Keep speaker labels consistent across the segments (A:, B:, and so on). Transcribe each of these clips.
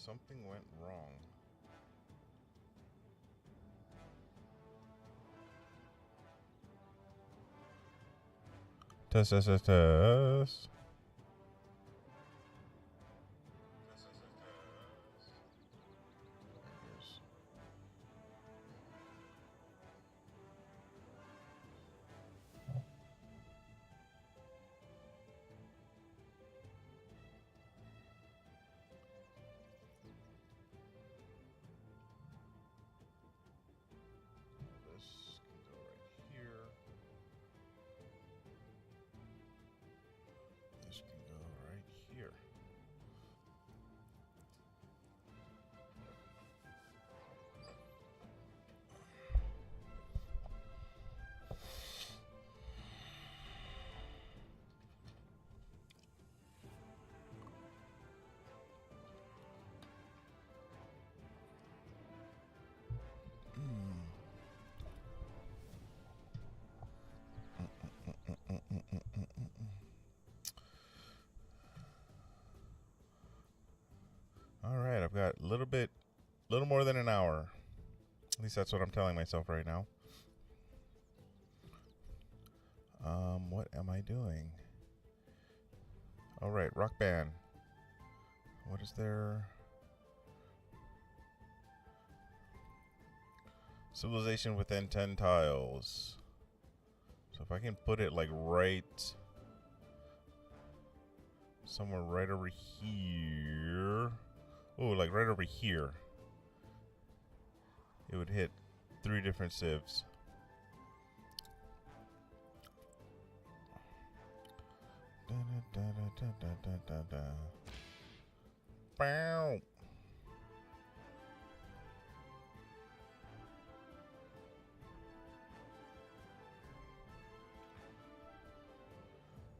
A: something went wrong. Test, test, test, test. This can go right here. This can go right here. All right, I've got a little more than an hour. At least that's what I'm telling myself right now. What am I doing? All right, rock band. What is there? Civilization within 10 tiles. So if I can put it like right somewhere right over here. Oh, like right over here. It would hit 3 different civs. Bow.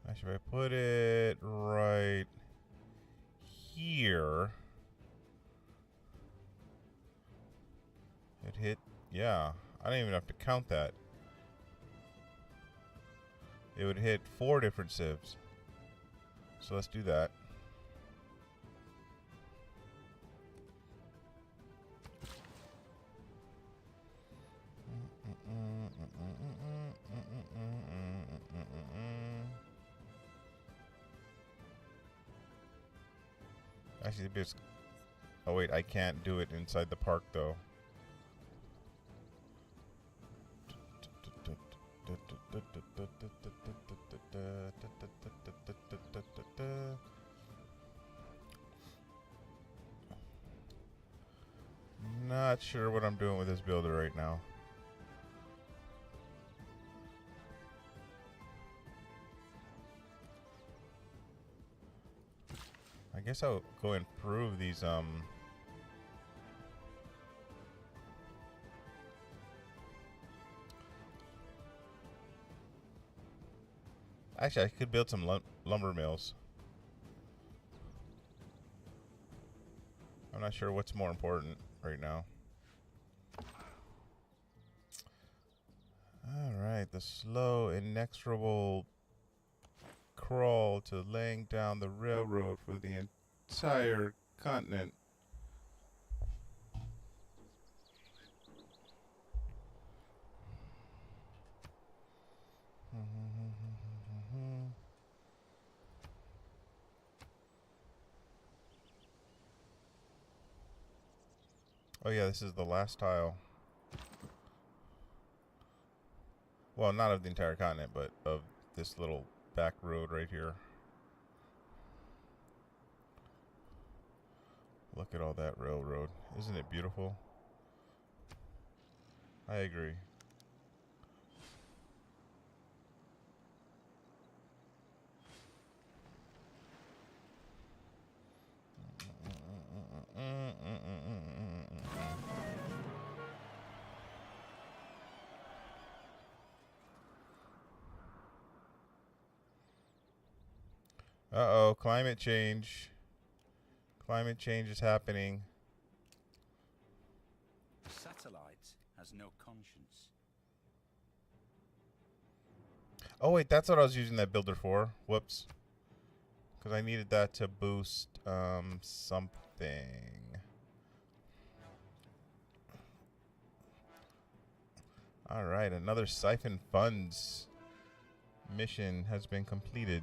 A: Actually, if I put it right here, it hit, yeah, I don't even have to count that. It would hit 4 different civs. So let's do that. Actually, the bit's... Oh wait, I can't do it inside the park though. Not sure what I'm doing with this builder right now. I guess I'll go improve these actually, I could build some lumber mills. I'm not sure what's more important right now. Alright, the slow, inexorable crawl to laying down the railroad for the entire continent. Oh yeah, this is the last tile. Well, not of the entire continent, but of this little back road right here. Look at all that railroad. Isn't it beautiful? I agree. Uh-oh, climate change. Climate change is happening.
B: Satellite has no conscience.
A: Oh wait, that's what I was using that builder for. Whoops. Because I needed that to boost thing. All right, another siphon funds mission has been completed.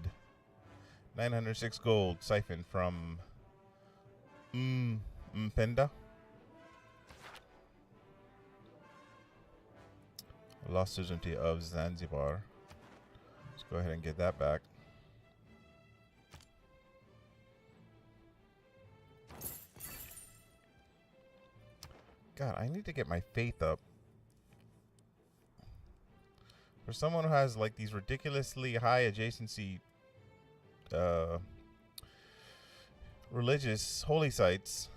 A: 906 gold siphon from Mpenda. Lost sovereignty of Zanzibar. Let's go ahead and get that back. God, I need to get my faith up. For someone who has like these ridiculously high adjacency religious holy sites,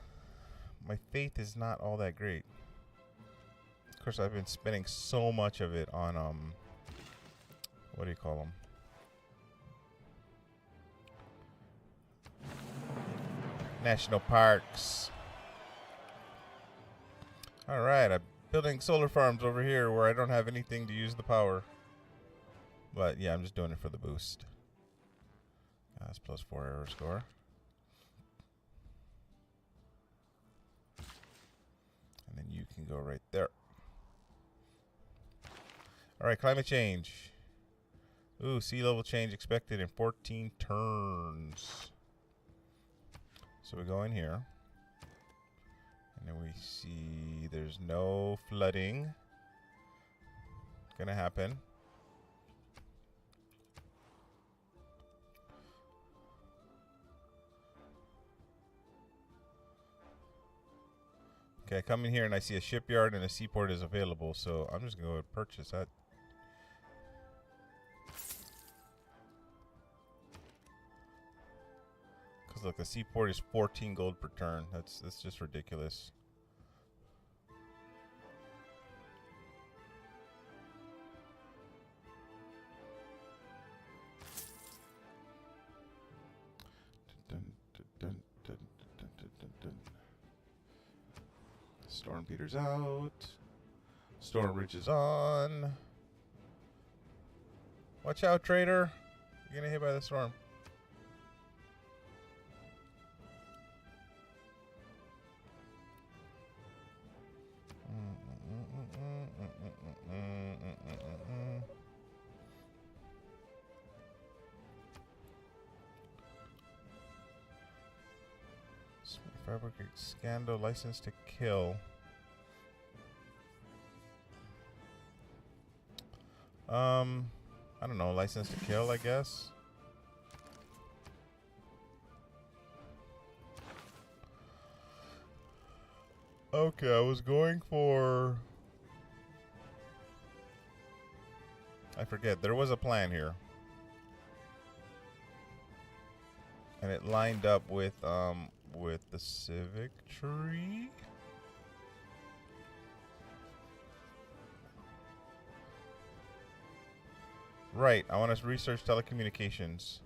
A: my faith is not all that great. Of course, I've been spending so much of it on what do you call them? National parks. All right, I'm building solar farms over here where I don't have anything to use the power. But yeah, I'm just doing it for the boost. That's plus 4 error score. And then you can go right there. All right, climate change. Ooh, sea level change expected in 14 turns. So we go in here. And then we see there's no flooding gonna happen. Okay, I come in here and I see a shipyard and a seaport is available, so I'm just gonna go and purchase that. Because look, the seaport is 14 gold per turn. That's just ridiculous. Storm Peter's out. Storm Ridge is on. Watch out, trader. You're gonna hit by the storm. Fabricate scandal, license to kill. I don't know, license to kill, I guess. Okay, I was going for... I forget, there was a plan here. And it lined up with the civic tree. Right, I want to research telecommunications.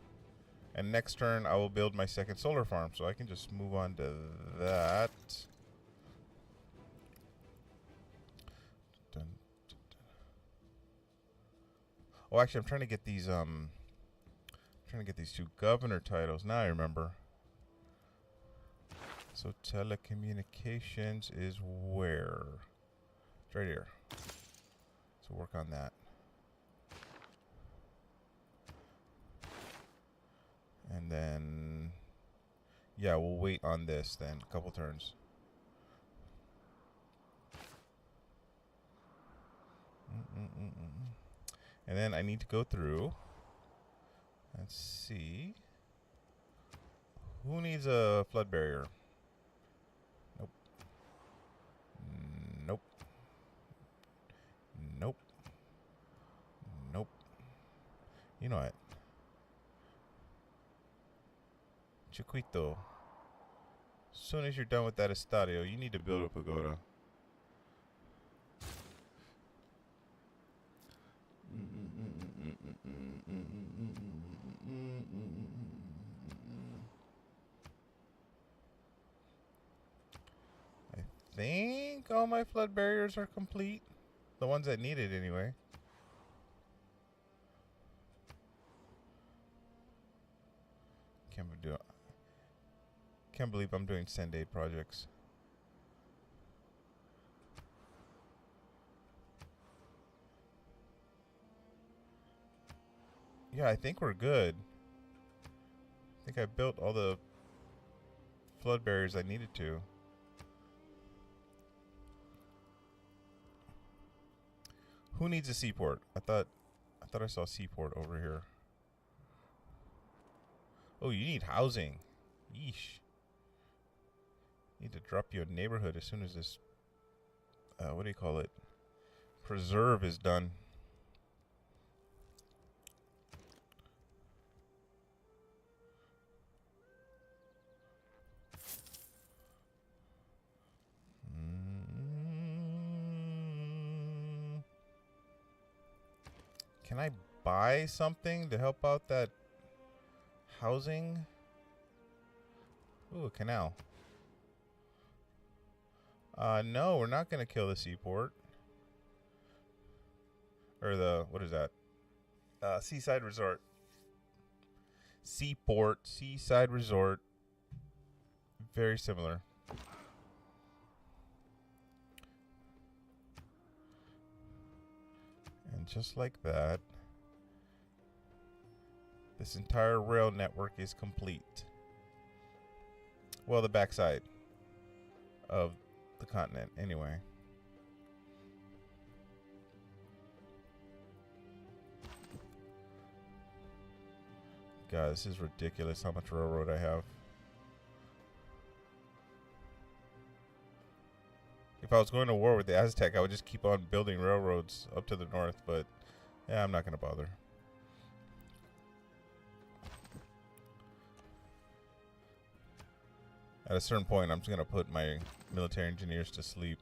A: And next turn, I will build my second solar farm. So I can just move on to that. Dun, dun, dun. Oh, actually, I'm trying to get these, two governor titles. Now I remember. So telecommunications is where? It's right here. So work on that. And then, yeah, we'll wait on this then, a couple turns. And then I need to go through and see who needs a flood barrier. Nope. Nope. Nope. Nope. You know what? Chiquito. As soon as you're done with that estadio, you need to build a pagoda. I think all my flood barriers are complete. The ones that need it anyway. Can we do it? Can't believe I'm doing send aid projects. Yeah, I think we're good. I think I built all the flood barriers I needed to. Who needs a seaport? I thought I saw a seaport over here. Oh, you need housing. Yeesh. Need to drop you a neighborhood as soon as this what do you call it? Preserve is done. Can I buy something to help out that housing? Ooh, a canal. No, we're not going to kill the seaport. Or the, what is that? Seaside resort. Seaport, seaside resort. Very similar. And just like that, this entire rail network is complete. Well, the backside of the continent, anyway. God, this is ridiculous how much railroad I have. If I was going to war with the Aztec, I would just keep on building railroads up to the north, but yeah, I'm not going to bother. At a certain point, I'm just going to put my military engineers to sleep.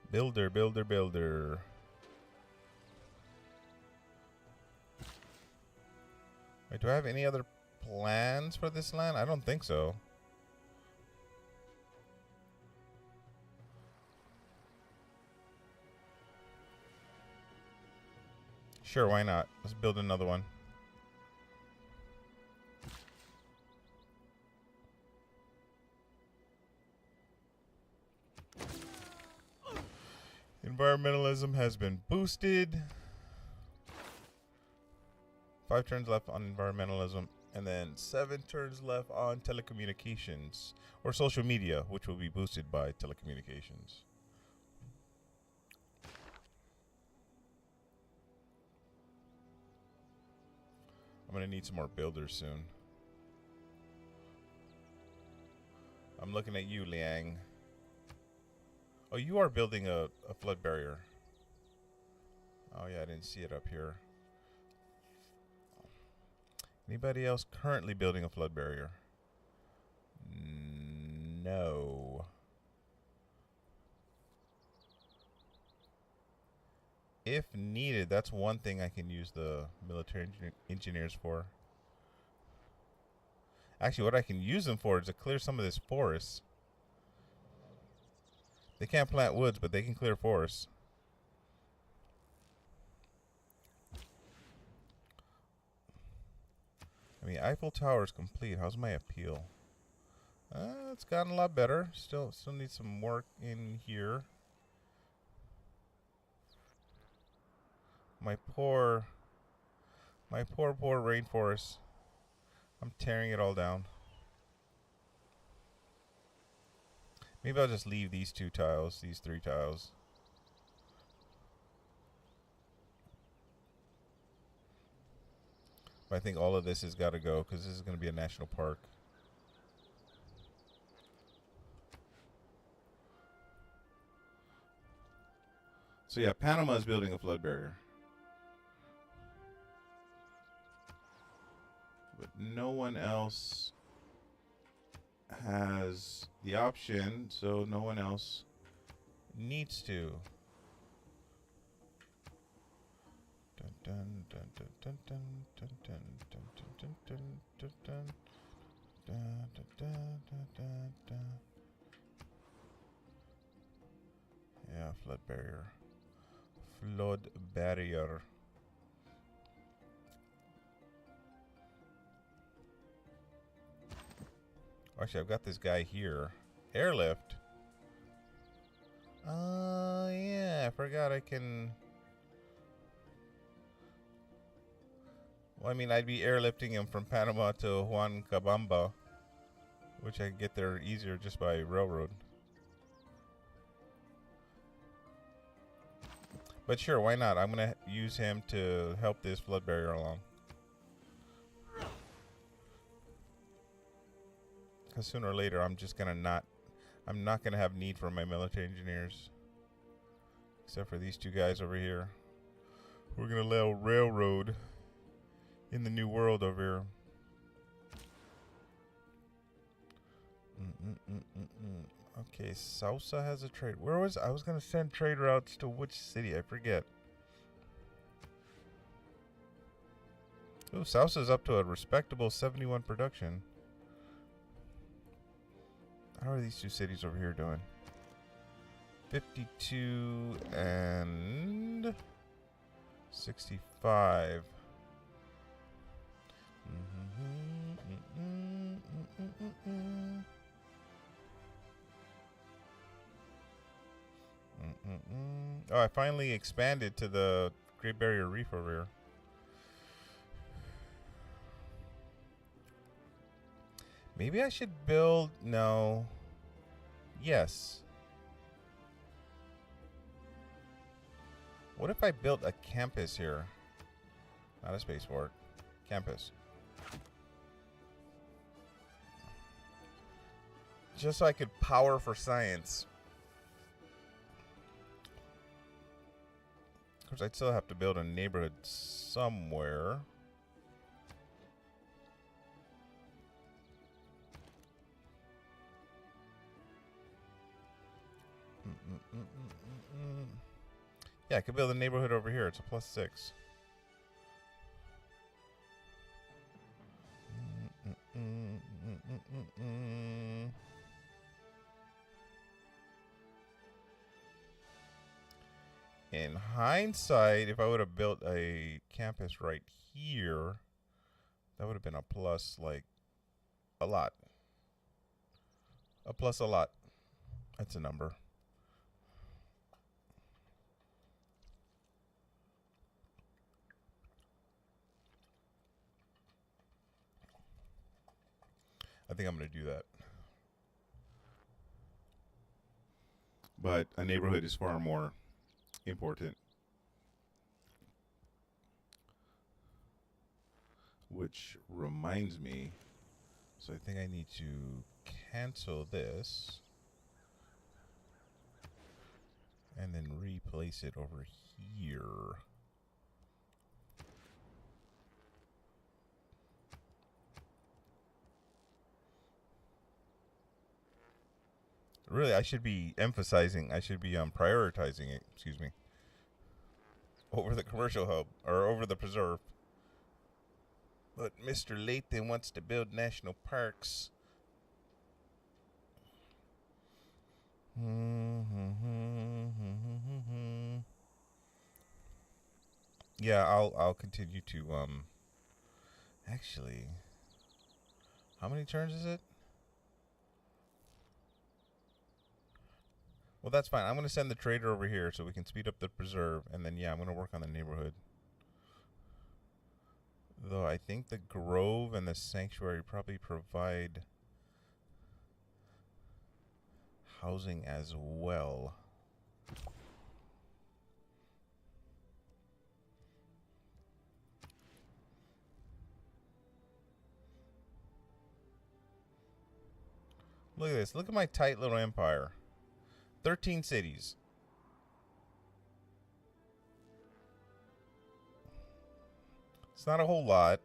A: Builder, builder, builder. Wait, do I have any other plans for this land? I don't think so. Sure, why not? Let's build another one. Environmentalism has been boosted. 5 turns left on environmentalism, and then 7 turns left on telecommunications or social media, which will be boosted by telecommunications. I'm gonna need some more builders soon. I'm looking at you, Liang. Oh, you are building a flood barrier. Oh yeah, I didn't see it up here. Anybody else currently building a flood barrier? No. If needed, that's one thing I can use the military engineers for. Actually, what I can use them for is to clear some of this forest. They can't plant woods, but they can clear forests. I mean, Eiffel Tower is complete. How's my appeal? It's gotten a lot better. Still needs some work in here. My poor rainforest. I'm tearing it all down. Maybe I'll just leave these 2 tiles, these 3 tiles. But I think all of this has got to go because this is going to be a national park. So yeah, Panama is building a flood barrier. But no one else has the option, so no one else needs to. Dun, dun, dun, dun, dun, dun, dun, dun, dun, dun, dun, dun, dun, dun, dun, dun, dun, dun, dun. Yeah, flood barrier. Flood barrier. Actually, I've got this guy here. Airlift. Yeah, I forgot I can... Well, I mean, I'd be airlifting him from Panama to Huancabamba, which I can get there easier just by railroad. But sure, why not? I'm going to use him to help this flood barrier along. Because sooner or later, I'm not going to have need for my military engineers. Except for these two guys over here. We're going to allow railroad in the new world over here. Okay, Sousa has a trade. Where was I was going to send trade routes to which city? I forget. Ooh, Sousa's up to a respectable 71 production. How are these two cities over here doing? 52 and 65. Oh, I finally expanded to the Great Barrier Reef over here. Maybe I should build... No. Yes. What if I built a campus here? Not a spaceport. Campus. Just so I could power for science. Of course, I'd still have to build a neighborhood somewhere. Yeah, I could build a neighborhood over here. It's a +6. In hindsight, if I would have built a campus right here, that would have been a plus, like, a lot. A plus a lot. That's a number. I think I'm going to do that. But a neighborhood is far more important. Which reminds me, so I think I need to cancel this and then replace it over here. Really, I should be emphasizing, I should be prioritizing it, excuse me, over the commercial hub, or over the preserve. But Mr. Lathan wants to build national parks. Yeah, I'll continue to, actually, how many turns is it? Well, that's fine. I'm going to send the trader over here so we can speed up the preserve. And then, yeah, I'm going to work on the neighborhood. Though I think the grove and the sanctuary probably provide housing as well. Look at this. Look at my tight little empire. 13 cities. not a whole lot.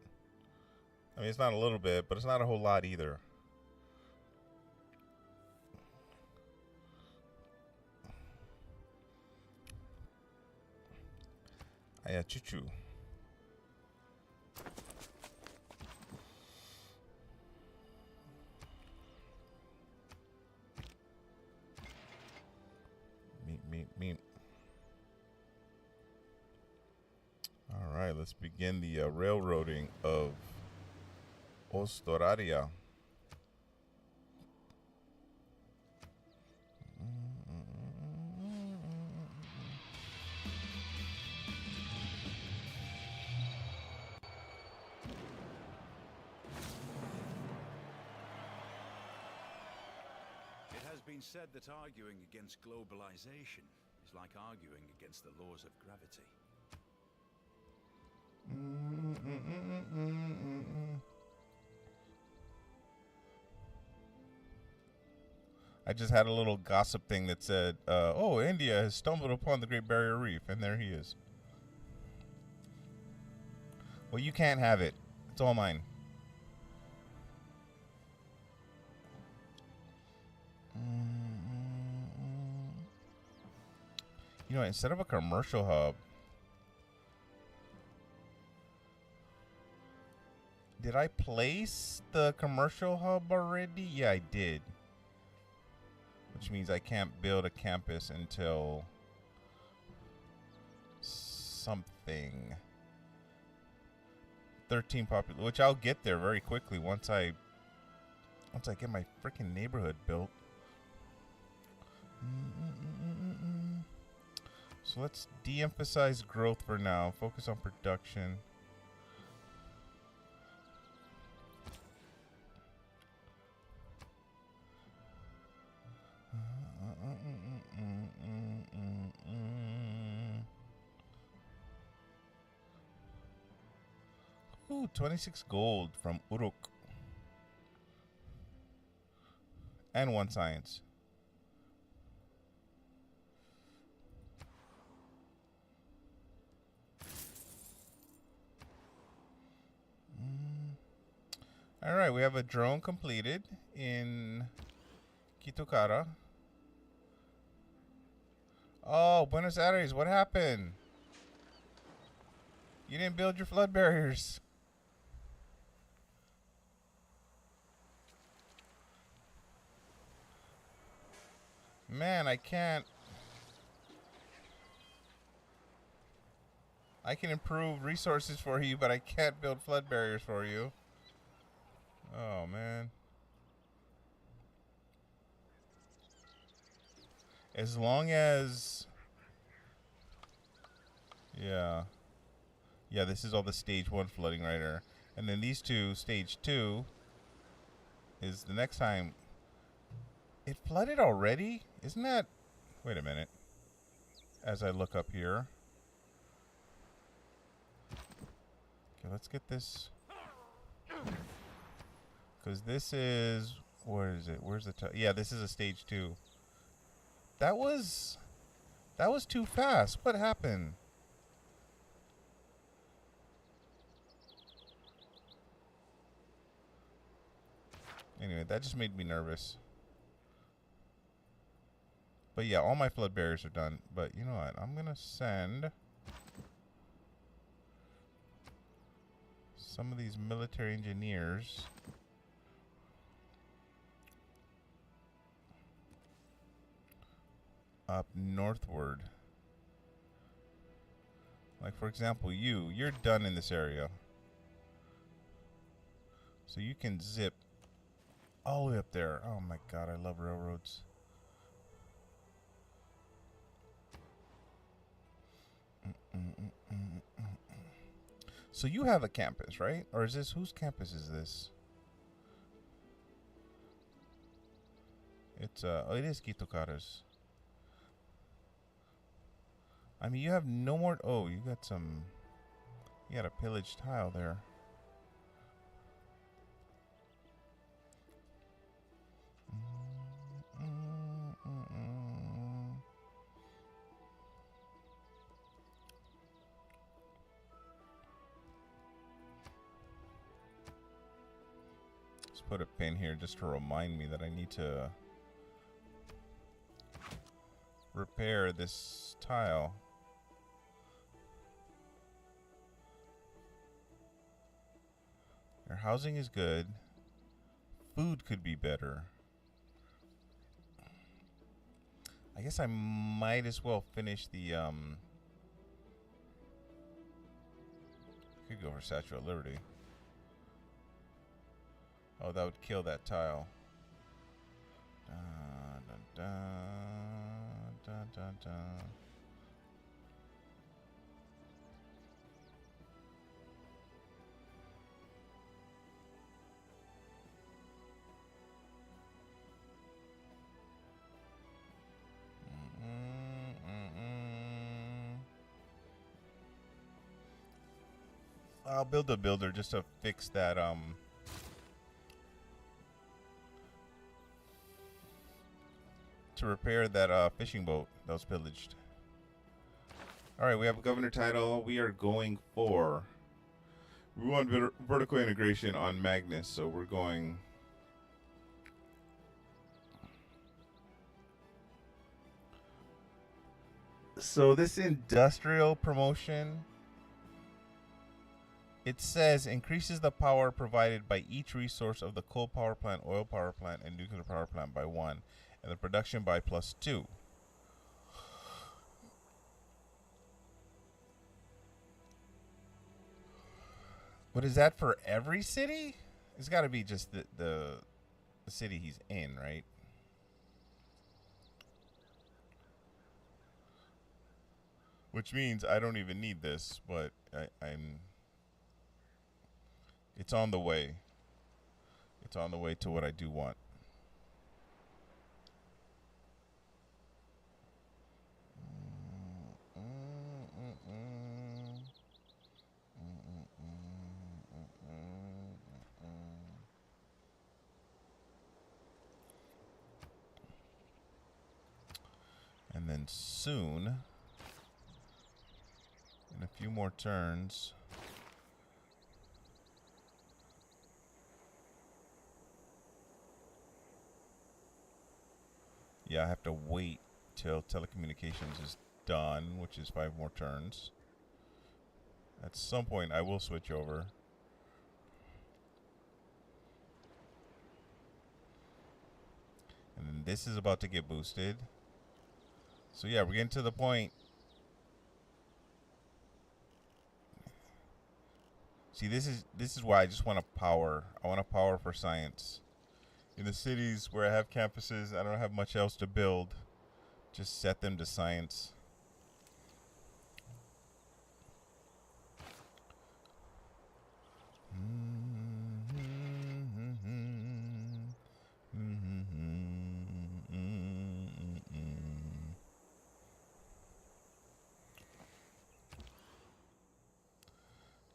A: I mean, it's not a little bit, but it's not a whole lot either. Ayachuchu. Meep. All right, let's begin the railroading of Ostoraria.
B: It has been said that arguing against globalization is like arguing against the laws of gravity.
A: I just had a little gossip thing that said, oh, India has stumbled upon the Great Barrier Reef, and there he is. Well, you can't have it. It's all mine. You know, instead of a commercial hub, did I place the commercial hub already? Yeah, I did. Which means I can't build a campus until something. 13 popular, which I'll get there very quickly once I get my freaking neighborhood built. So let's de-emphasize growth for now. Focus on production. Ooh, 26 gold from Uruk. And 1 science. All right, we have a drone completed in Kitukara. Oh, Buenos Aires, what happened? You didn't build your flood barriers. Man, I can't. I can improve resources for you, but I can't build flood barriers for you. Oh, man. As long as... Yeah. Yeah, this is all the stage 1 flooding right here. And then these two, stage 2, is the next time. It flooded already? Isn't that... Wait a minute. As I look up here. Okay, let's get this... Because this is... Where is it? Where's the... Yeah, this is a stage 2. That was too fast. What happened? Anyway, that just made me nervous. But yeah, all my flood barriers are done. But you know what? I'm going to send some of these military engineers up northward. Like, for example, you're done in this area. So you can zip all the way up there. Oh my god, I love railroads. So you have a campus, right? Or is this, whose campus is this? It's oh, it is Kitukara's. I mean, you have no more. Oh, you got some. You got a pillaged tile there. put a pin here just to remind me that I need to repair this tile. Their housing is good. Food could be better. I guess I might as well finish the could go for Statue of Liberty. Oh, that would kill that tile. Dun, dun, dun, dun, dun. I'll build a builder just to fix that to repair that fishing boat that was pillaged. Alright, we have a governor title. We are going for, we want vertical integration on Magnus, so we're going so this industrial promotion, it says increases the power provided by each resource of the coal power plant, oil power plant, and nuclear power plant by 1, and the production by +2. But is that for every city? It's got to be just the city he's in, right? Which means I don't even need this, but I'm... It's on the way. It's on the way to what I do want. And then soon, in a few more turns, yeah, I have to wait till telecommunications is done, which is 5 more turns. At some point, I will switch over. And then this is about to get boosted. So yeah, we're getting to the point. See, this is why I just want to power. I want to power for science. In the cities where I have campuses, I don't have much else to build. Just set them to science.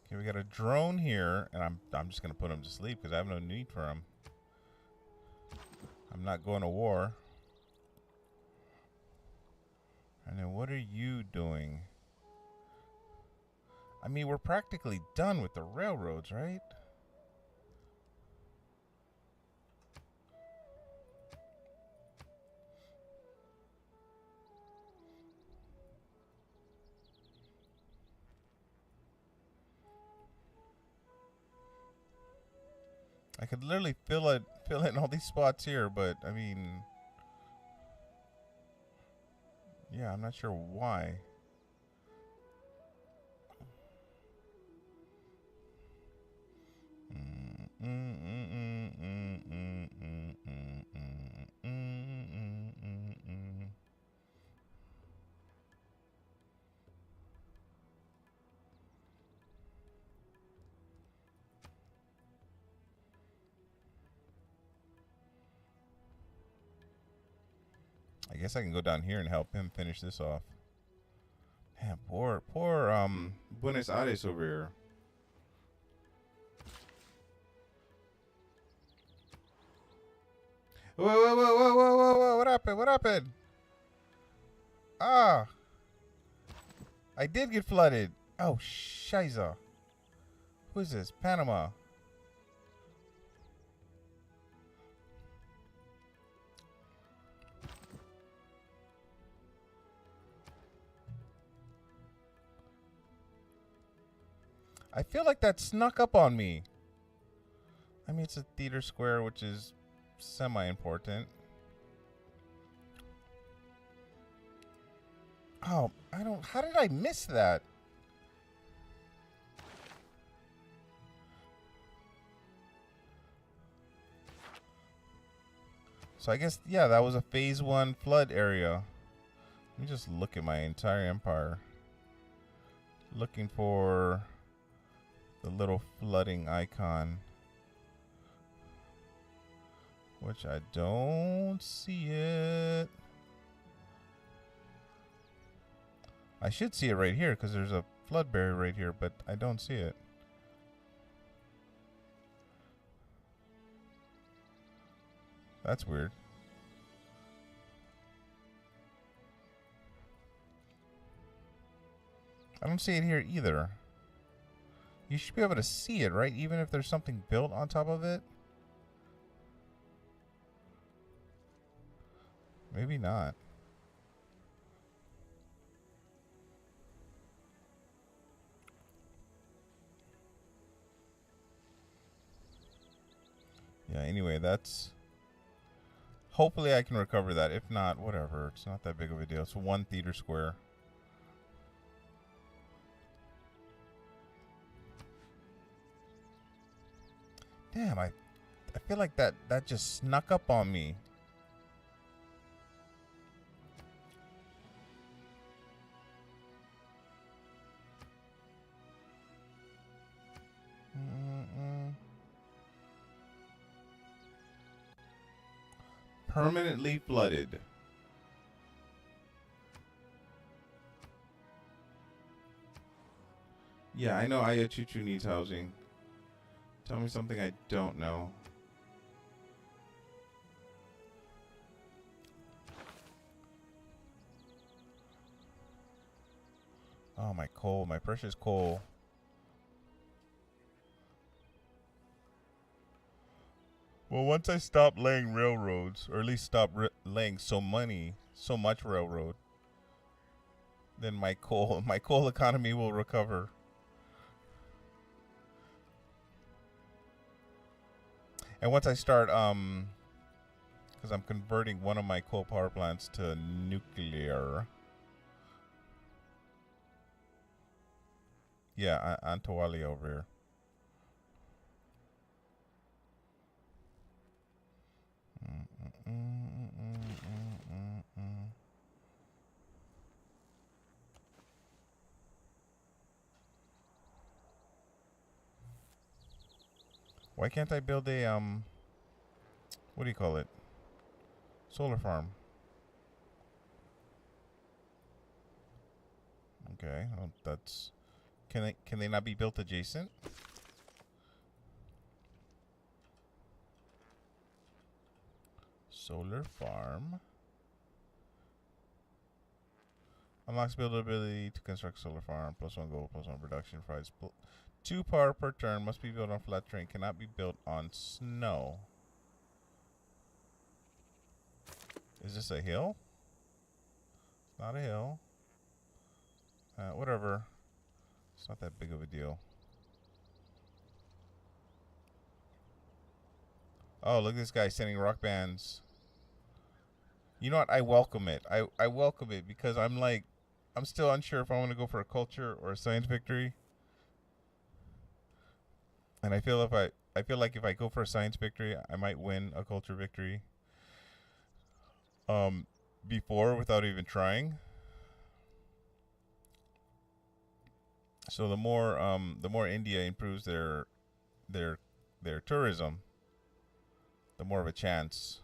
A: Okay, we got a drone here, and I'm just gonna put him to sleep because I have no need for him. I'm not going to war. And then what are you doing? I mean, we're practically done with the railroads, right? I could literally fill in all these spots here, but I mean, yeah, I'm not sure why. I guess I can go down here and help him finish this off. Man, poor Buenos Aires over here. Whoa, what happened? What happened? Ah! I did get flooded. Oh, shiza. Who is this? Panama. I feel like that snuck up on me. I mean, it's a theater square, which is semi-important. Oh, I don't... How did I miss that? So I guess, yeah, that was a phase 1 flood area. Let me just look at my entire empire. Looking for the little flooding icon. Which I don't see it. I should see it right here because there's a flood barrier right here, but I don't see it. That's weird. I don't see it here either. You should be able to see it, right? Even if there's something built on top of it? Maybe not. Yeah, anyway, that's... Hopefully I can recover that. If not, whatever. It's not that big of a deal. It's 1 theater square. Damn, I feel like that just snuck up on me. Permanently flooded. Yeah, I know Ayachuchu needs housing. Tell me something I don't know. Oh, my coal, my precious coal. Well, once I stop laying railroads, or at least stop laying so much railroad, then my coal economy will recover. And once I start, because I'm converting one of my coal power plants to nuclear. Yeah, Antawali over here. Why can't I build a, what do you call it? Solar farm. Okay, well, that's... Can they not be built adjacent? Solar farm. Unlocks buildability to construct solar farm. +1 gold, +1 production. Provides 2 power per turn. Must be built on flat terrain. Cannot be built on snow. Is this a hill? Not a hill. Whatever. It's not that big of a deal. Oh, look at this guy sending rock bands. You know what? I welcome it. I welcome it because I'm like, I'm still unsure if I want to go for a culture or a science victory. And I feel like if I go for a science victory, I might win a culture victory. Before without even trying. So the more India improves their tourism, the more of a chance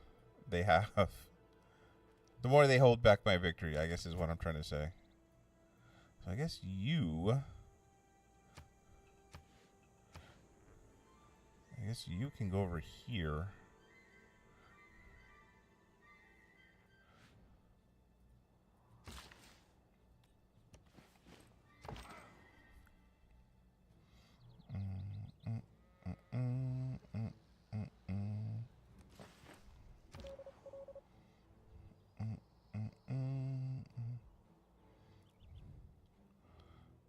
A: they have. The more they hold back my victory, I guess is what I'm trying to say. So I guess you can go over here.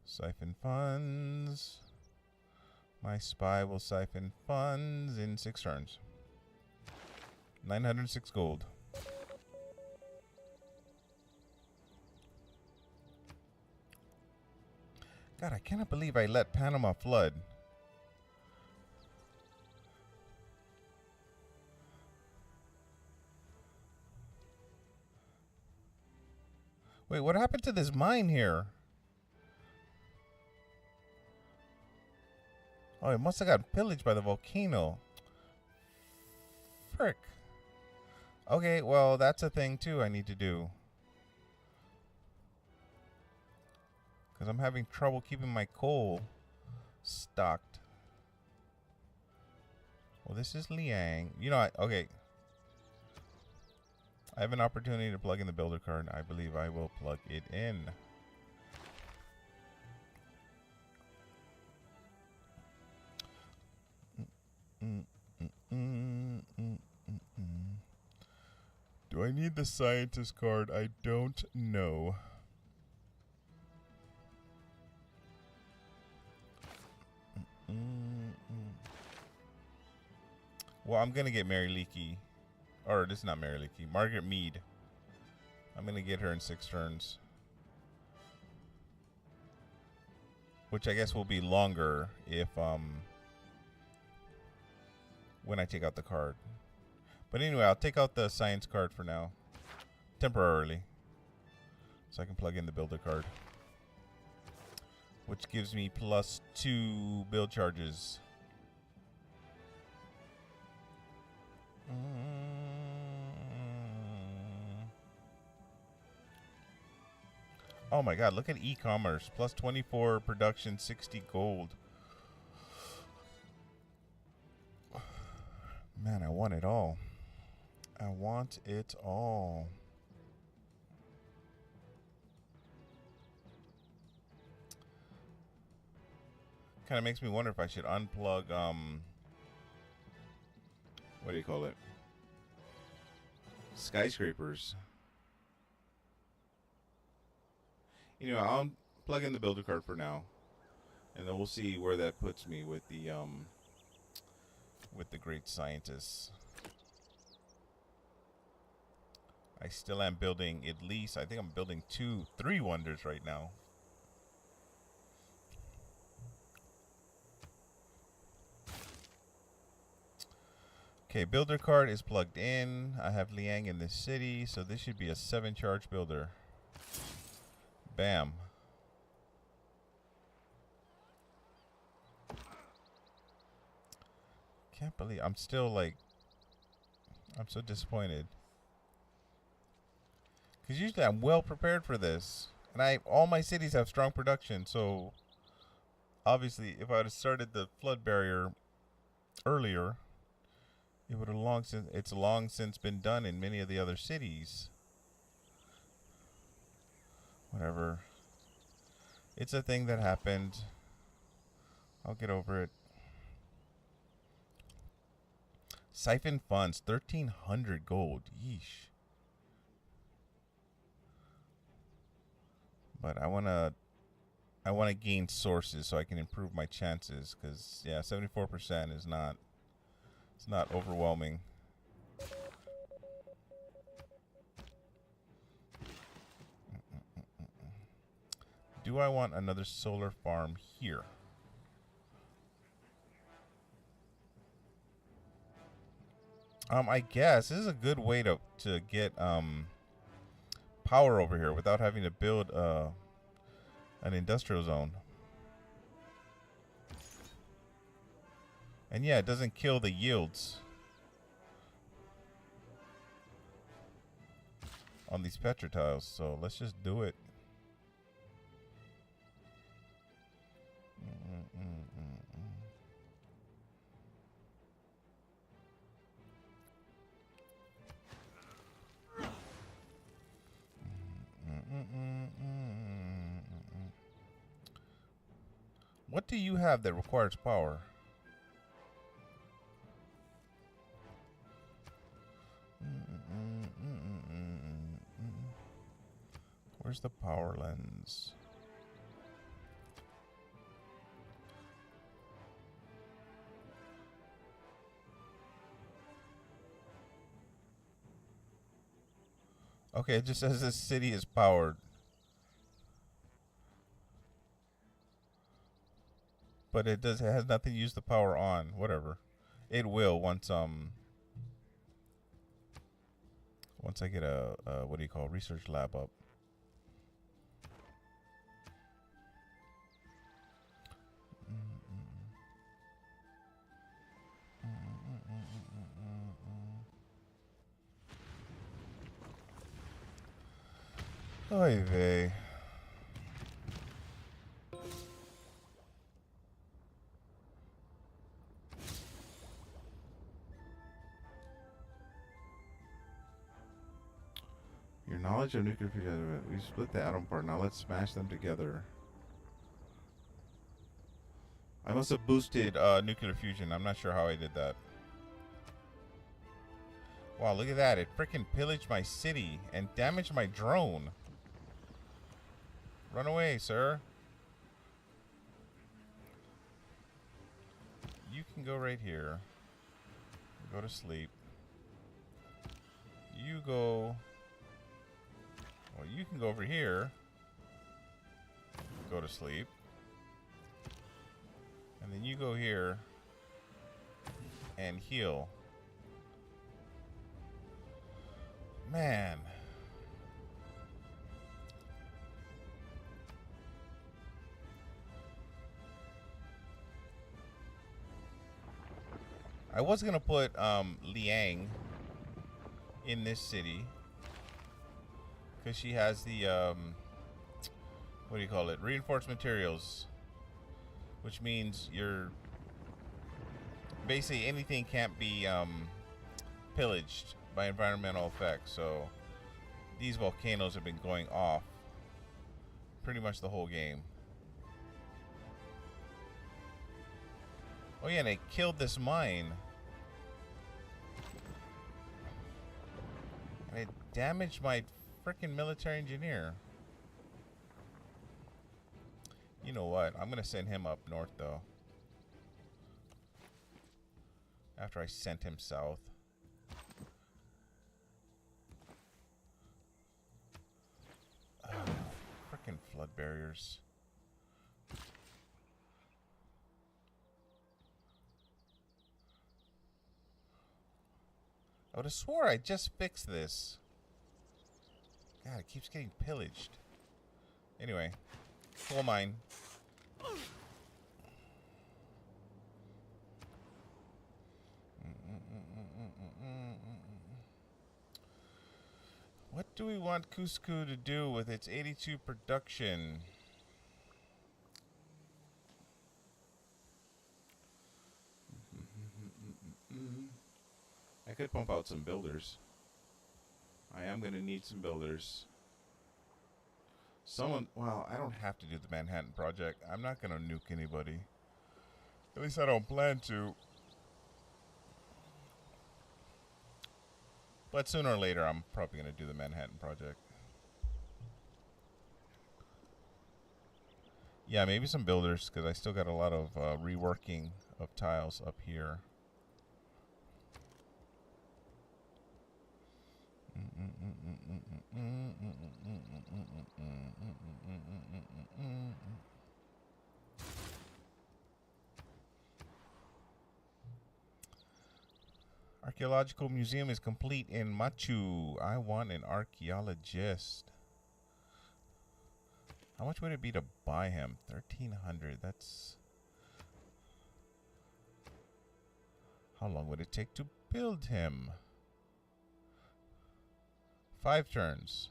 A: Siphon funds. My spy will siphon funds in 6 turns. 906 gold. God, I cannot believe I let Panama flood. Wait, what happened to this mine here? Oh, it must have got pillaged by the volcano. Frick. Okay, well, that's a thing too I need to do. Because I'm having trouble keeping my coal stocked. Well, this is Liang. You know, okay. I have an opportunity to plug in the builder card. I believe I will plug it in. Do I need the scientist card? I don't know. Well, I'm going to get Mary Leakey. Or, this is not Mary Leakey. Margaret Mead. I'm going to get her in 6 turns. Which I guess will be longer if, when I take out the card. But anyway, I'll take out the science card for now. Temporarily. So I can plug in the builder card. Which gives me +2 build charges. Oh my god, look at e-commerce. +24 production, 60 gold. Man, I want it all. I want it all. Kind of makes me wonder if I should unplug, what do you call it? Skyscrapers. You know, I'll plug in the builder card for now. And then we'll see where that puts me with the great scientists. I still am building at least, I think I'm building 3 wonders right now. Okay, builder card is plugged in. I have Liang in this city, so this should be a 7 charge builder. Bam. Can't believe I'm still like, I'm so disappointed. Because usually I'm well prepared for this. And all my cities have strong production, so obviously if I would have started the flood barrier earlier, it would have it's long since been done in many of the other cities. Whatever. It's a thing that happened. I'll get over it. Siphon funds, 1,300 gold. Yeesh. But I wanna gain sources so I can improve my chances. Cause yeah, 74% is not. It's not overwhelming. Do I want another solar farm here? I guess this is a good way to get power over here without having to build an industrial zone. And yeah, it doesn't kill the yields on these petrotiles, so let's just do it. What do you have that requires power? Where's the power lens? Okay, it just says this city is powered. But it has nothing to use the power on. Whatever. It will once I get a what do you call, research lab up. Oy vey. Your knowledge of nuclear fusion. We split the atom apart. Now let's smash them together. I must have boosted nuclear fusion. I'm not sure how I did that. Wow, look at that. It freaking pillaged my city and damaged my drone. Run away, sir. You can go right here. Go to sleep. You go... Well, you can go over here. Go to sleep. And then you go here and heal. Man. I was going to put Liang in this city because she has the what do you call it? Reinforced materials, which means you're basically anything can't be pillaged by environmental effects. So these volcanoes have been going off pretty much the whole game. Oh yeah, and they killed this mine. And it damaged my freaking military engineer. You know what? I'm gonna send him up north though. After I sent him south. Freaking flood barriers. I would have swore I just fixed this. God, it keeps getting pillaged. Anyway, coal mine. What do we want Cusco to do with its 82 production? I could pump out some builders. I am going to need some builders. Someone, well, I don't have to do the Manhattan Project. I'm not going to nuke anybody. At least I don't plan to. But sooner or later, I'm probably going to do the Manhattan Project. Yeah, maybe some builders, because I still got a lot of reworking of tiles up here. Archaeological museum is complete in Machu. I want an archaeologist. How much would it be to buy him? 1,300. That's... How long would it take to build him? 5 turns.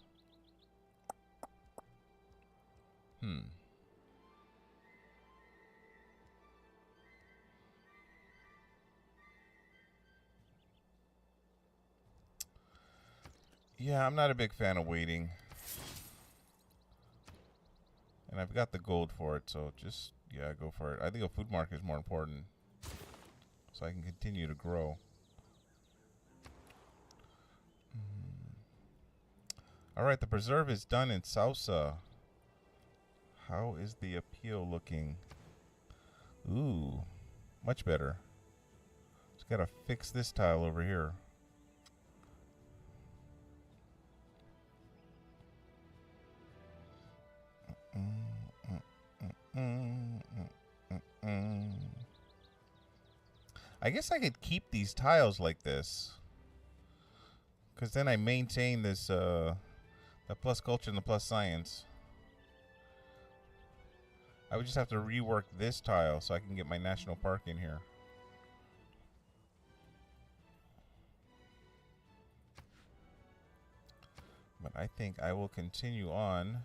A: Yeah, I'm not a big fan of waiting. And I've got the gold for it, so just, yeah, go for it. I think a food market is more important. So I can continue to grow. Alright, the preserve is done in Sausa. How is the appeal looking? Ooh, much better. Just gotta fix this tile over here. I guess I could keep these tiles like this, because then I maintain this the plus culture and the plus science. I would just have to rework this tile so I can get my national park in here. But I think I will continue on.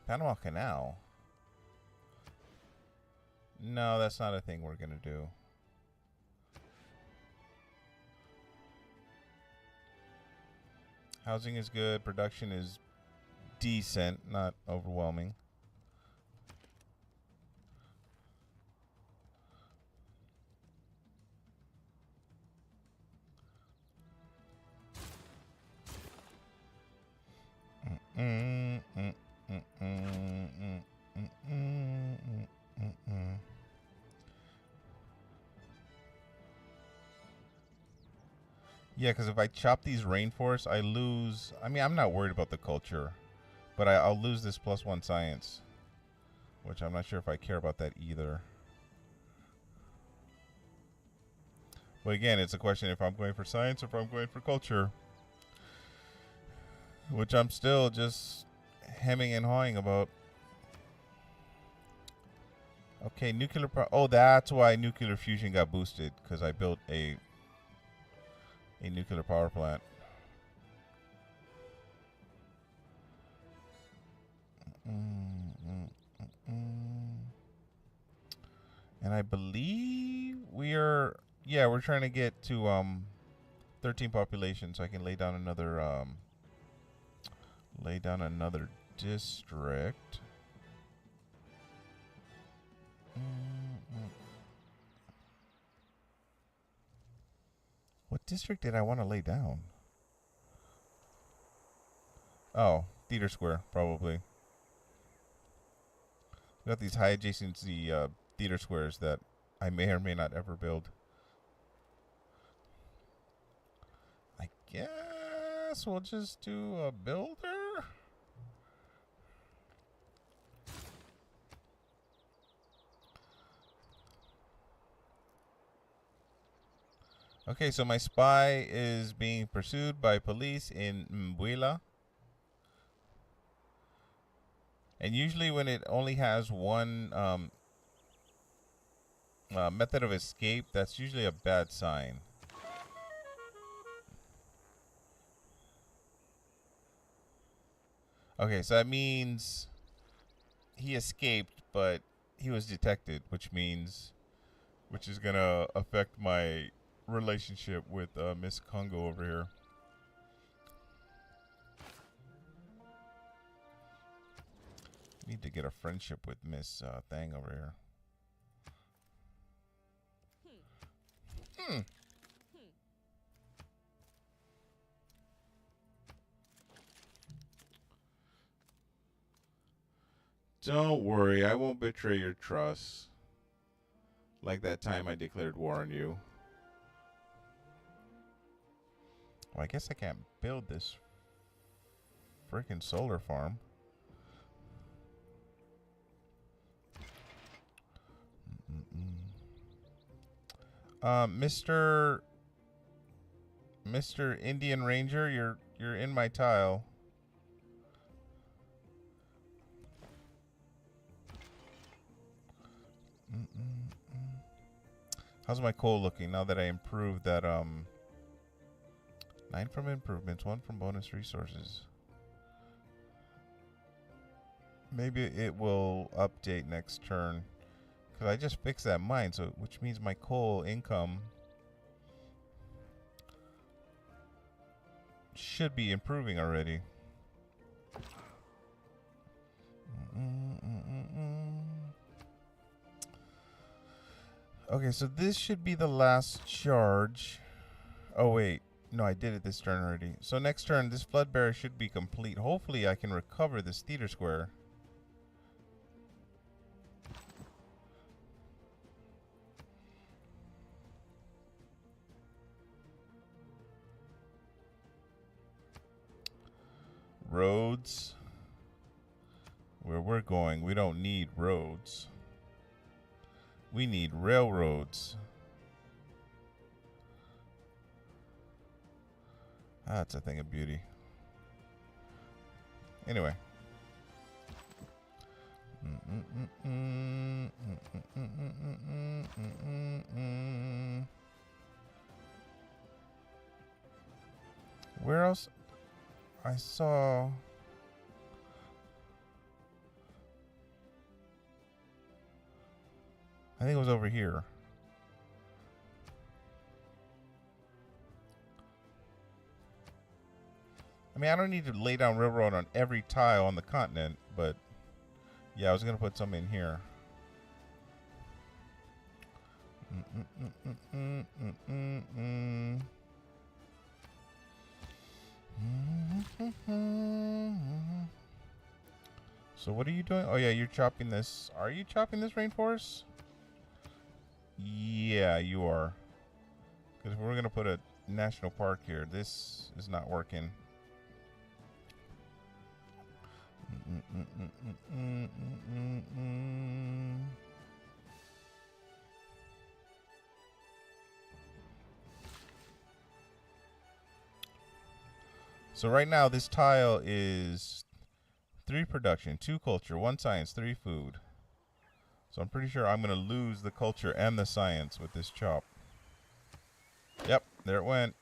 A: Panama Canal. No, that's not a thing we're going to do. Housing is good. Production is decent, not overwhelming. Yeah, because if I chop these rainforests, I lose... I mean, I'm not worried about the culture, but I'll lose this +1 science, which I'm not sure if I care about that either. But again, it's a question if I'm going for science or if I'm going for culture, which I'm still just hemming and hawing about. Okay, nuclear power. Oh, that's why nuclear fusion got boosted, because I built a nuclear power plant. And I believe we are, yeah, we're trying to get to 13 population so I can lay down another district. What district did I want to lay down? Oh, Theater Square, probably. We got these high adjacency theater squares that I may or may not ever build. I guess we'll just do a builder. Okay, so my spy is being pursued by police in Mbuila. And usually when it only has one method of escape, that's usually a bad sign. Okay, so that means he escaped, but he was detected, which is gonna affect my relationship with Miss Congo over here. Need to get a friendship with Miss Thang over here. Don't worry, I won't betray your trust. Like that time I declared war on you. Well, I guess I can't build this freaking solar farm. Mr. Indian Ranger, you're in my tile. How's my coal looking now that I improved that 9 from improvements, 1 from bonus resources? Maybe it will update next turn. Because I just fixed that mine, so which means my coal income should be improving already. Okay, so this should be the last charge. Oh wait, no, I did it this turn already. So next turn, this flood barrier should be complete. Hopefully I can recover this theater square. Roads. we're going, we don't need roads. We need railroads. That's a thing of beauty. Anyway. Where else? I saw... I think it was over here. I mean, I don't need to lay down railroad on every tile on the continent, but yeah, I was gonna put some in here. So what are you doing? Oh yeah, you're chopping this. Are you chopping this rainforest? Yeah, you are. Because we're gonna put a national park here. This is not working. So right now this tile is 3 production, 2 culture, 1 science, 3 food. So I'm pretty sure I'm going to lose the culture and the science with this chop. Yep, there it went.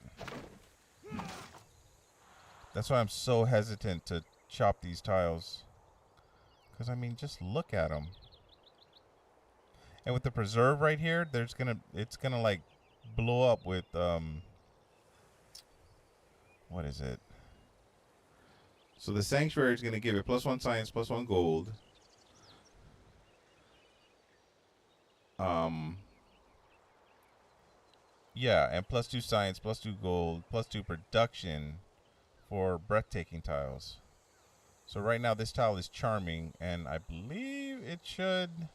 A: That's why I'm so hesitant to chop these tiles. Because, I mean, just look at them. And with the preserve right here, it's gonna like blow up with, what is it? So the sanctuary is going to give it +1 science, +1 gold. Yeah, and +2 science, +2 gold, +2 production for breathtaking tiles. So right now this tile is charming, and I believe it should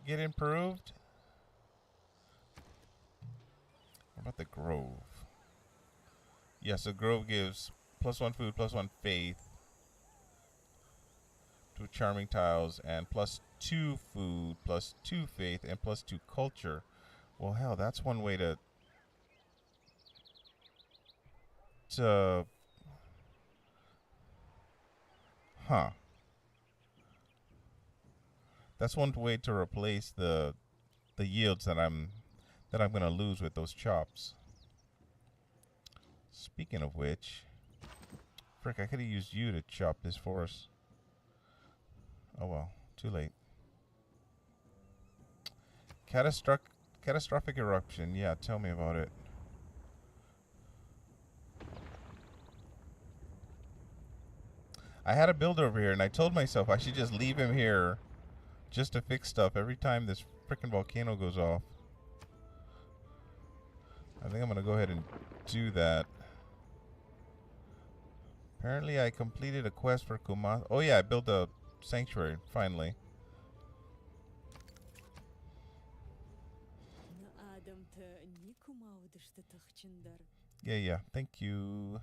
A: get improved. What about the grove? Yeah, so grove gives +1 food, +1 faith to charming tiles, and +2 food, +2 faith, and +2 culture. Well, hell, that's one way to huh. That's one way to replace the yields that I'm gonna lose with those chops. Speaking of which, frick, I could have used you to chop this forest. Oh well, too late. Catastrophic eruption. Yeah, tell me about it. I had a builder over here, and I told myself I should just leave him here just to fix stuff every time this frickin' volcano goes off. I think I'm gonna go ahead and do that. Apparently I completed a quest for Kuma. Oh yeah, I built a sanctuary, finally. Yeah, thank you.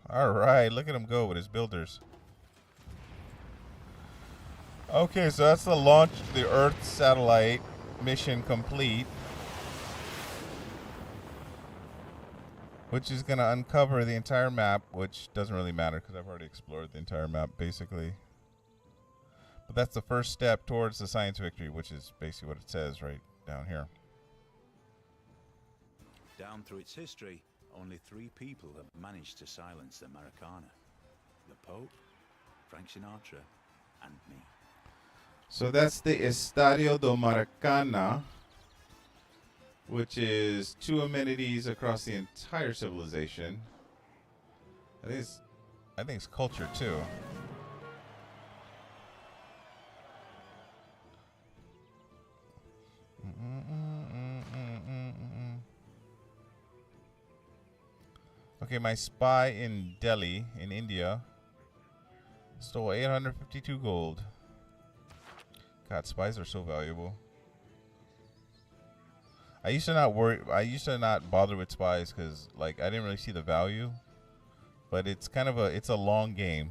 A: Alright, look at him go with his builders. Okay, so that's the launch of the Earth satellite. Mission complete. Which is going to uncover the entire map, which doesn't really matter because I've already explored the entire map, basically. But that's the first step towards the science victory, which is basically what it says right down here.
B: Down through its history, only 3 people have managed to silence the Maracana. The Pope, Frank Sinatra, and me.
A: So that's the Estadio do Maracana, which is 2 amenities across the entire civilization. I think it's culture too. Okay, my spy in Delhi, in India, stole 852 gold. God, spies are so valuable. I used to not worry. I used to not bother with spies because, like, I didn't really see the value. But it's kind of it's a long game.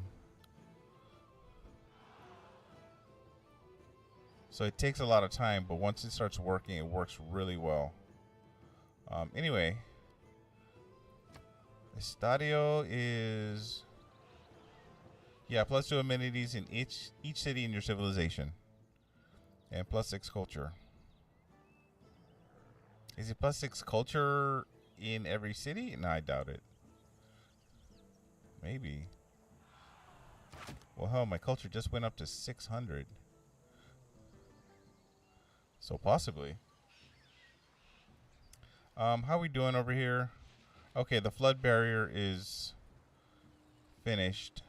A: So it takes a lot of time, but once it starts working, it works really well. Anyway, Estadio is, yeah, +2 amenities in each city in your civilization, and +6 culture. Is it +6 culture in every city? No, I doubt it. Maybe. Well, hell, my culture just went up to 600. So possibly. How we doing over here? Okay, the flood barrier is finished.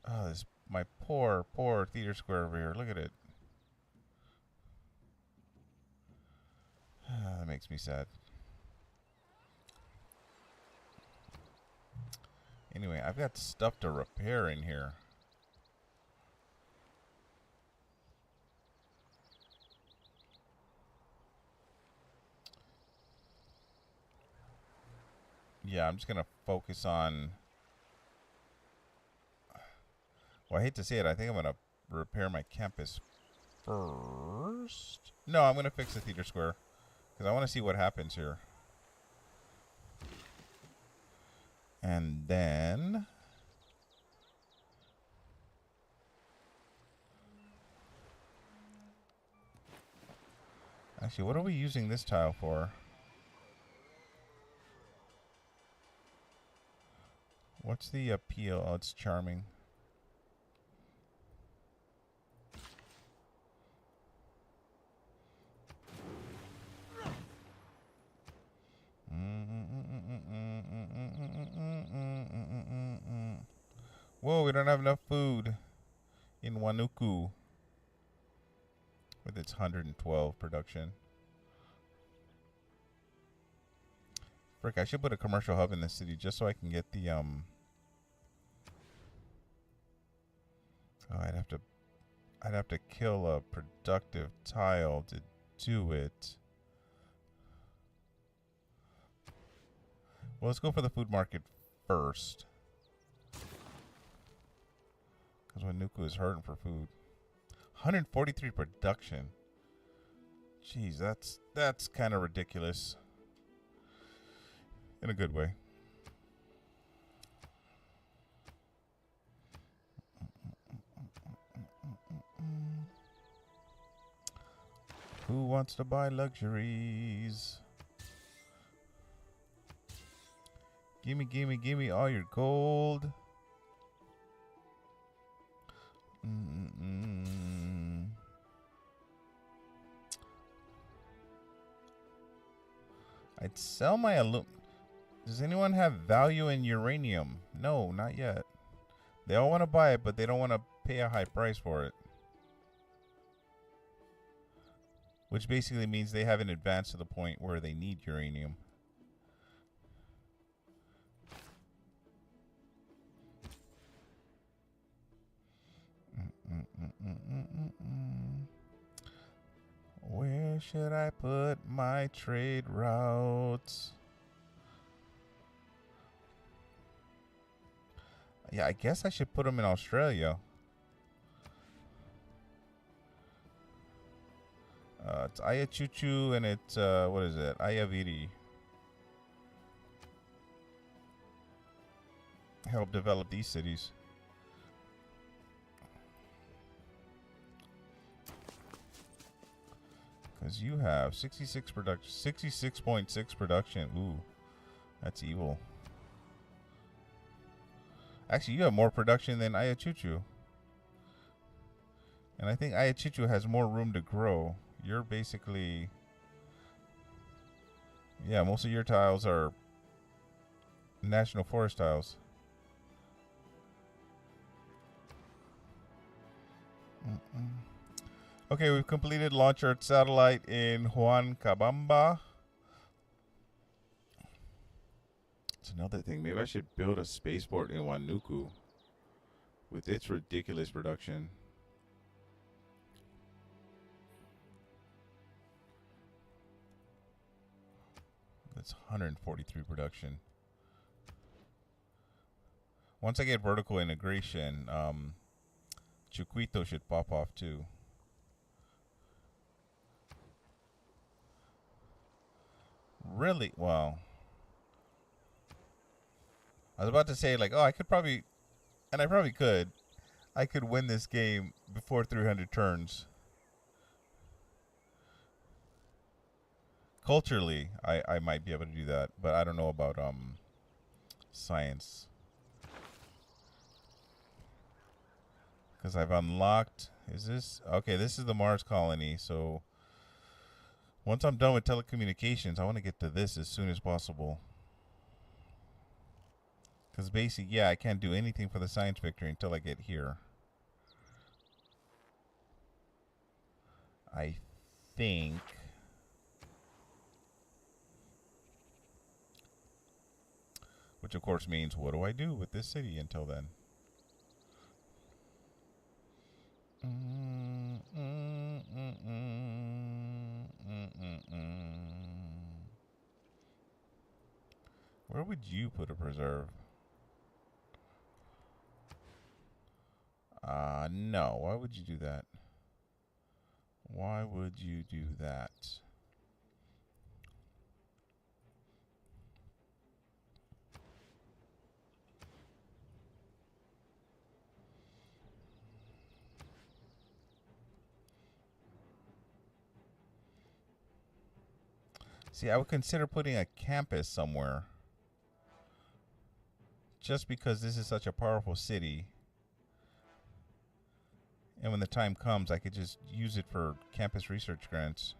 A: Oh, this my poor theater square over here. Look at it. That makes me sad. Anyway, I've got stuff to repair in here. Yeah, I'm just going to focus on... Well, I hate to say it. I think I'm going to repair my campus first. No, I'm going to fix the theater square. Because I want to see what happens here. And then... Actually, what are we using this tile for? What's the appeal? Oh, it's charming. Whoa, we don't have enough food in Wanuku with its 112 production. Frick, I should put a commercial hub in the city just so I can get the Oh, I'd have to kill a productive tile to do it. Well, let's go for the food market first. Because Wanuku is hurting for food. 143 production. Jeez, that's kind of ridiculous. In a good way. Who wants to buy luxuries? Gimme, gimme, gimme all your gold. I'd sell my Does anyone have value in uranium? No, not yet. They all want to buy it, but they don't want to pay a high price for it. Which basically means they haven't advanced to the point where they need uranium. Where should I put my trade routes? Yeah, I guess I should put them in Australia. It's Ayachuchu and it's, what is it? Ayaviri. Help develop these cities. Because you have 66 production, 66.6 production. Ooh, that's evil. Actually, you have more production than Ayachuchu. And I think Ayachuchu has more room to grow. You're basically... Yeah, most of your tiles are national forest tiles. Okay, we've completed launch Earth satellite in Huancabamba. It's another thing. Maybe I should build a spaceport in Wanuku with its ridiculous production. That's 143 production. Once I get vertical integration, Chiquito should pop off too. Really? Well, I was about to say, like, oh, I could probably, and I probably could, I could win this game before 300 turns. Culturally, I might be able to do that, but I don't know about science. Because I've unlocked, is this, okay, this is the Mars colony, so once I'm done with telecommunications, I want to get to this as soon as possible. Because basically, yeah, I can't do anything for the science victory until I get here. I think. Which, of course, means what do I do with this city until then? Where would you put a preserve? No. Why would you do that? Why would you do that? See, I would consider putting a campus somewhere. Just because this is such a powerful city. And when the time comes, I could just use it for campus research grants.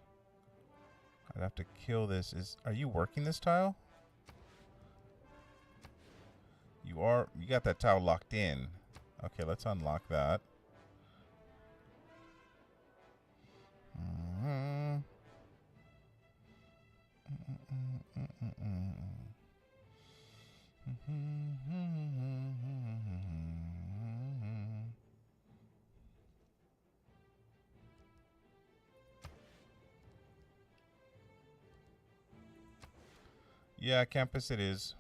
A: I'd have to kill this. Are you working this tile? You are. You got that tile locked in. Okay, let's unlock that. Yeah, campus it is.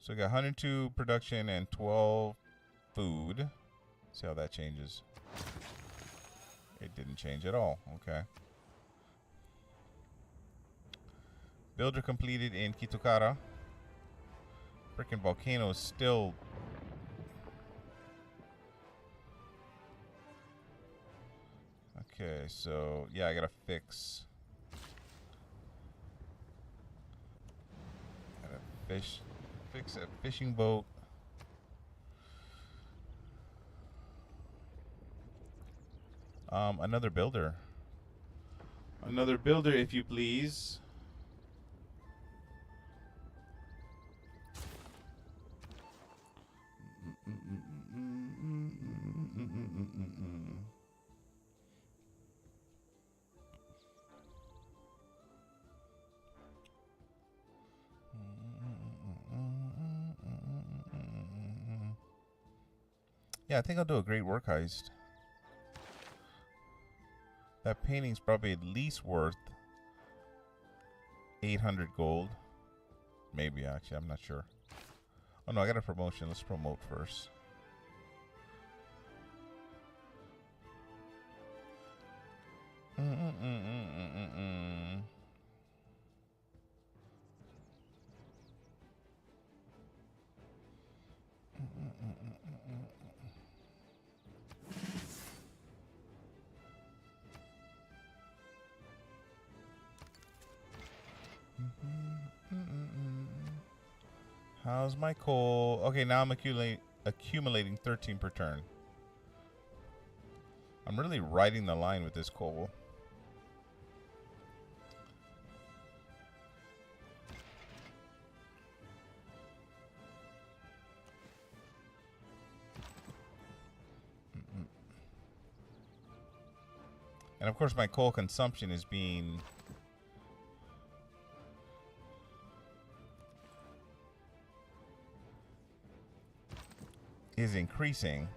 A: So we got 102 production and 12 food. See how that changes. It didn't change at all. Okay. Builder completed in Kitukara. Freaking volcano is still. Okay, so yeah, I gotta fix. Fix a fishing boat. Another builder. Another builder, if you please. Yeah, I think I'll do a great work heist. That painting's probably at least worth 800 gold. Maybe, actually, I'm not sure. Oh no, I got a promotion. Let's promote first. How's my coal? Okay, now I'm accumulating 13 per turn. I'm really riding the line with this coal. And of course my coal consumption is being increasing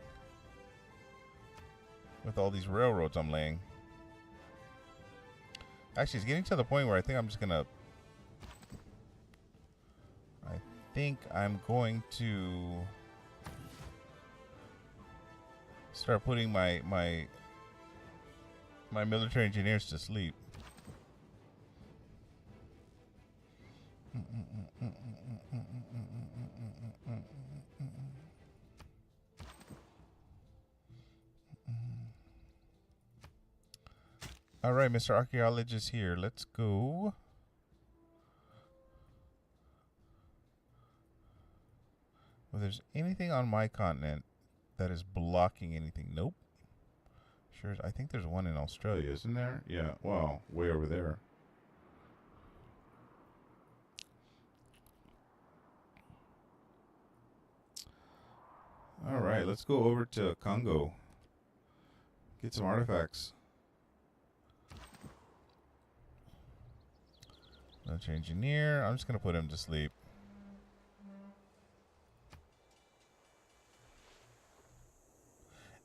A: with all these railroads I'm laying. Actually, it's getting to the point where I think I'm just gonna. I think I'm going to start putting my military engineers to sleep. All right, Mr. Archaeologist here. Let's go. Well, there's anything on my continent that is blocking anything? Nope. Sure. I think there's one in Australia, isn't there? Yeah. Wow. Way over there. All right. Let's go over to Congo. Get some artifacts. Military engineer. I'm just going to put him to sleep.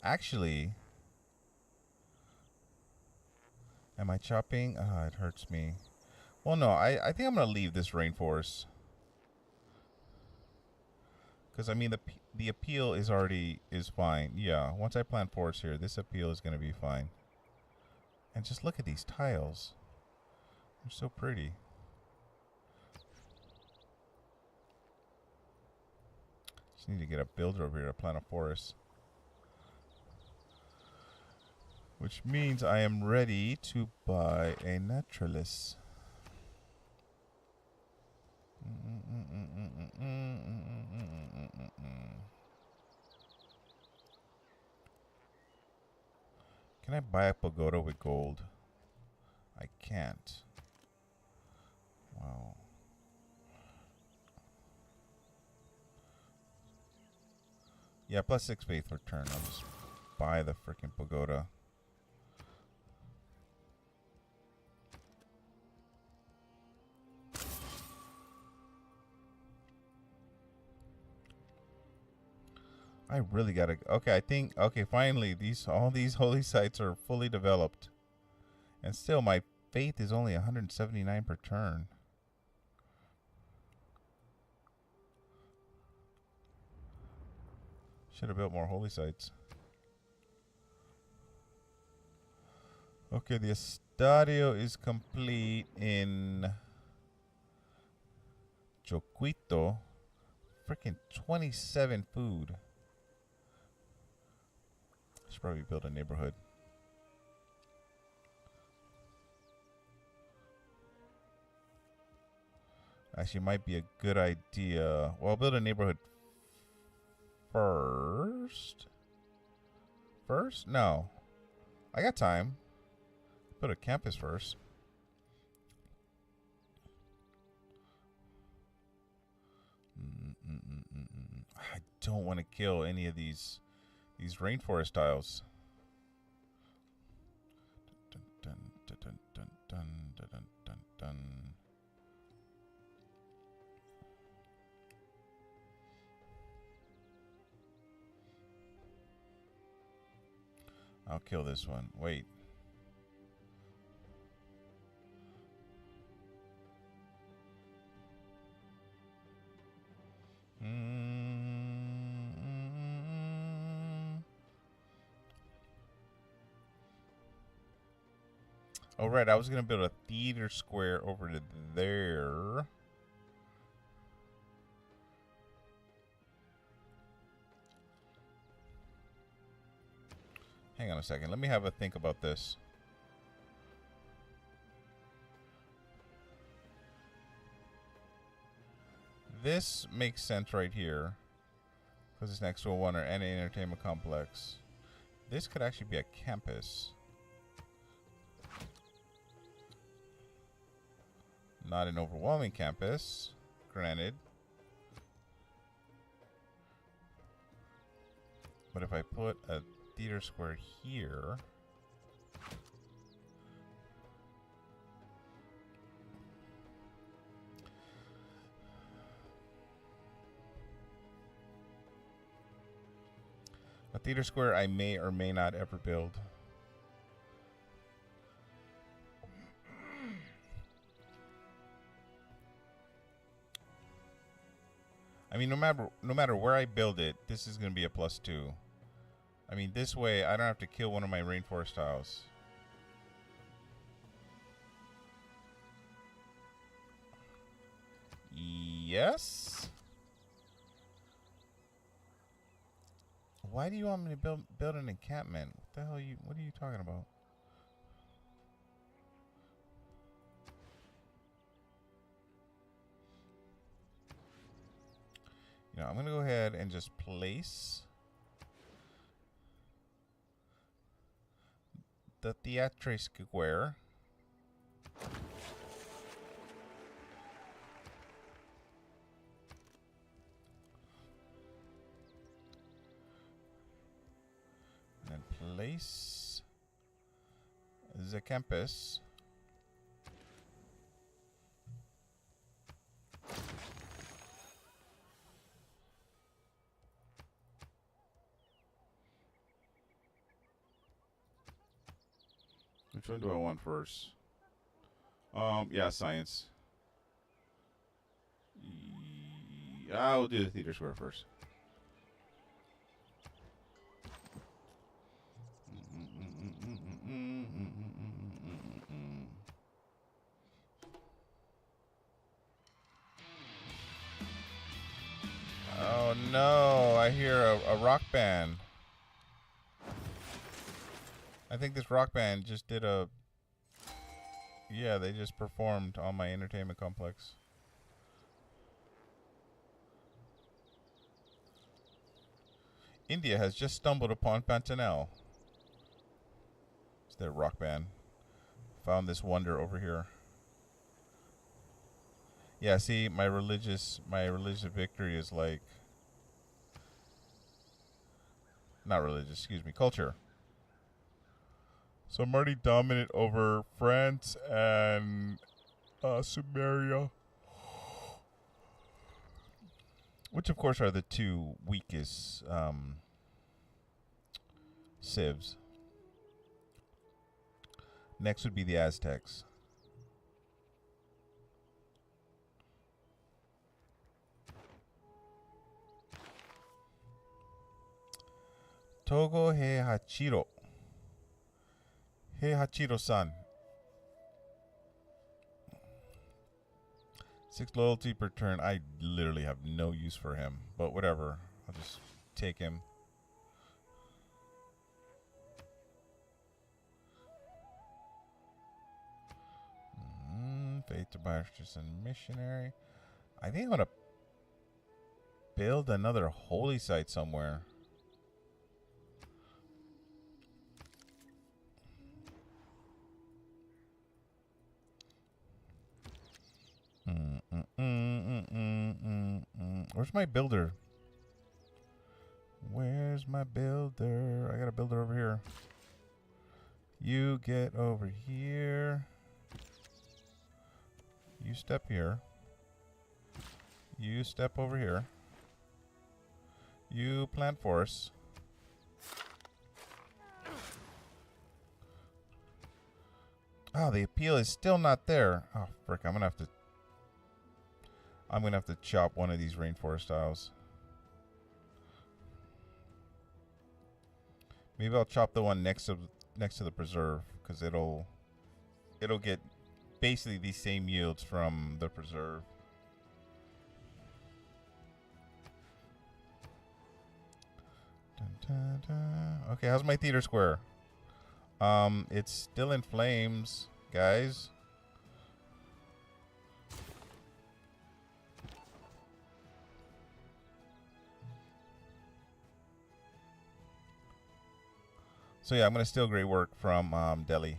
A: Actually, am I chopping? It hurts me. Well, no, I think I'm going to leave this rainforest. Because, I mean, the appeal is fine. Yeah, once I plant forests here, this appeal is going to be fine. And just look at these tiles. They're so pretty. Just need to get a builder over here to plant a forest. Which means I am ready to buy a naturalist. Can I buy a pagoda with gold? I can't. Wow. Yeah, plus 6 faith per turn. I'll just buy the freaking pagoda. I really gotta. Okay, I think. Okay, finally, all these holy sites are fully developed, and still, my faith is only 179 per turn. Should have built more holy sites. Okay, the estadio is complete in Choquito. Freaking 27 food. Should probably build a neighborhood. Actually, might be a good idea. Well, I'll build a neighborhood first. First? No. I got time. Build a campus first. I don't want to kill any of these rainforest tiles. Dun, dun, dun, dun, dun, dun, dun, dun, dun. I'll kill this one. Wait. Oh, right. I was going to build a theater square over to there. Hang on a second. Let me have a think about this. This makes sense right here, because it's next to a wonder and an entertainment complex. This could actually be a campus. Not an overwhelming campus, granted. But if I put a theater square here, a theater square I may or may not ever build. I mean, no matter where I build it, this is going to be a +2. I mean, this way I don't have to kill one of my rainforest tiles. Yes. Why do you want me to build an encampment? What the hell what are you talking about? You know, I'm going to go ahead and just place the theatre square. And then place the campus. Which one do I want first? Yeah, science. I'll do the theater square first. Oh no, I hear a rock band. I think this rock band just did a... Yeah, they just performed on my entertainment complex. India has just stumbled upon Pantanal. It's their rock band. Found this wonder over here. Yeah, see, my religious victory is like... Not religious, excuse me, culture. So I'm already dominant over France and Sumeria. Which, of course, are the two weakest civs. Next would be the Aztecs. Togo Heihachiro. Heihachiro-san. 6 loyalty per turn. I literally have no use for him. But whatever. I'll just take him. Faith to Baptist and Missionary. I think I'm going to build another holy site somewhere. Where's my builder? Where's my builder? I got a builder over here. You get over here. You step here. You step over here. You plant forests. Oh, the appeal is still not there. Oh, frick, I'm gonna have to chop one of these rainforest tiles. Maybe I'll chop the one next to the preserve, because it'll get basically the same yields from the preserve. Dun, dun, dun. Okay, how's my theater square? It's still in flames, guys. So yeah, I'm gonna steal great work from Delhi.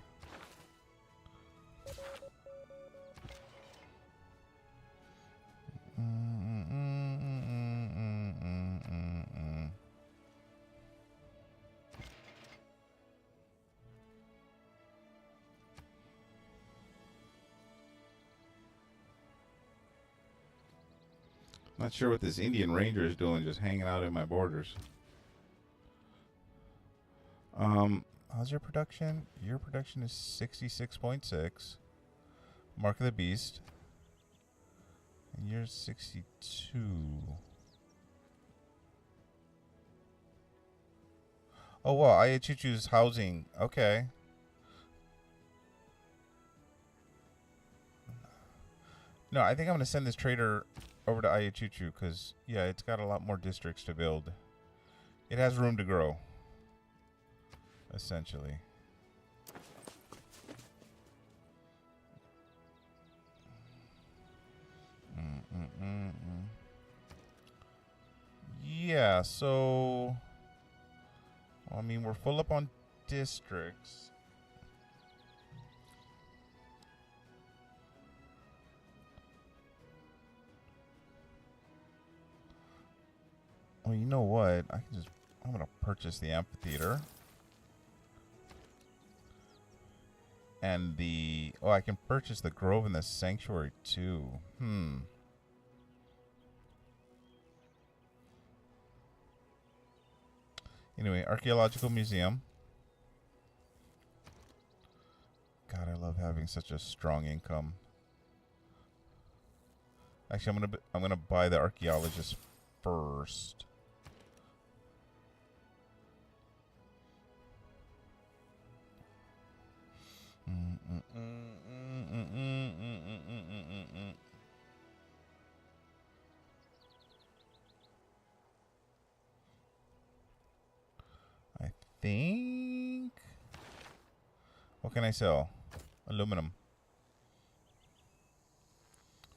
A: Not sure what this Indian Ranger is doing, just hanging out in my borders. How's your production? Your production is 66.6. Mark of the Beast. And you're 62. Oh, wow. Ayachuchu's housing. Okay. No, I think I'm going to send this trader over to Ayachuchu because, yeah, it's got a lot more districts to build. It has room to grow, essentially. Yeah, so... I mean, we're full up on districts. Well, you know what? I'm going to purchase the amphitheater. And the... Oh, I can purchase the grove and the sanctuary, too. Anyway, archaeological museum. God, I love having such a strong income. Actually, I'm gonna buy the archaeologist first. I think. What can I sell? Aluminum.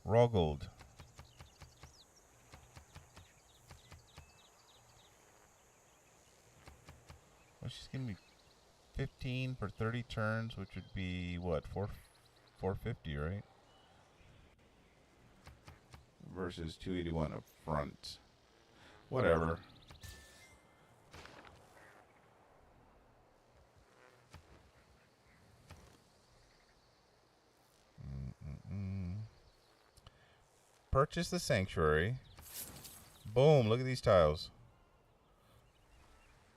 A: Raw gold. Well, she's giving me 15 for 30 turns, which would be what, 450, right? Versus 281 up front. Whatever. Purchase the sanctuary. Boom, look at these tiles.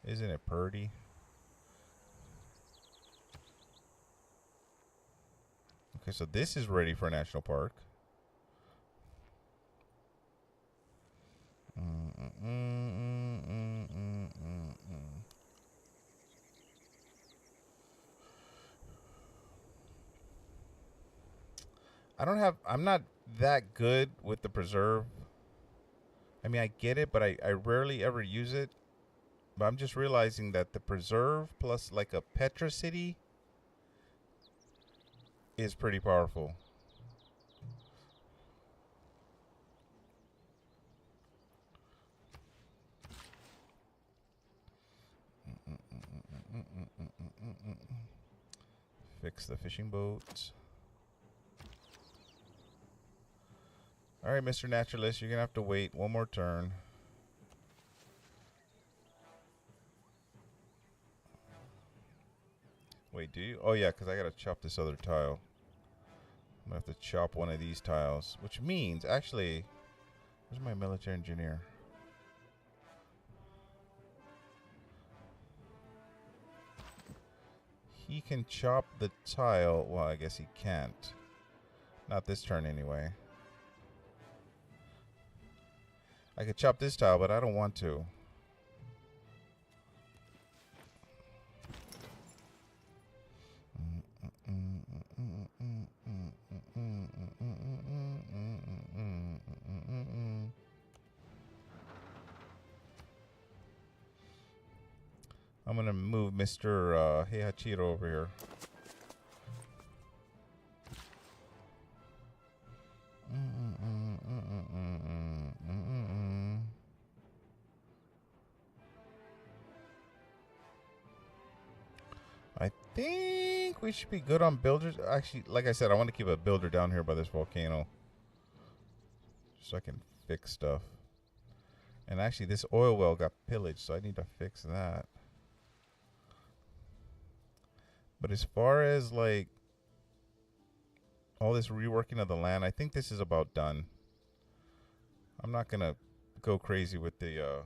A: Isn't it purty? Okay, so this is ready for a national park. I'm not that good with the preserve. I mean, I get it, but I rarely ever use it. But I'm just realizing that the preserve plus like a Petra City is pretty powerful. Fix the fishing boat. All right, Mr. Naturalist, you're going to have to wait one more turn. Wait, do you? Oh, yeah, because I got to chop this other tile. I'm going to have to chop one of these tiles, which means, actually, where's my military engineer? He can chop the tile. Well, I guess he can't. Not this turn, anyway. I could chop this tile, but I don't want to. I'm going to move Mr. Heihachiro over here. I think we should be good on builders. Actually, like I said, I want to keep a builder down here by this volcano, so I can fix stuff. And actually, this oil well got pillaged, so I need to fix that. But as far as like all this reworking of the land, I think this is about done. I'm not going to go crazy with the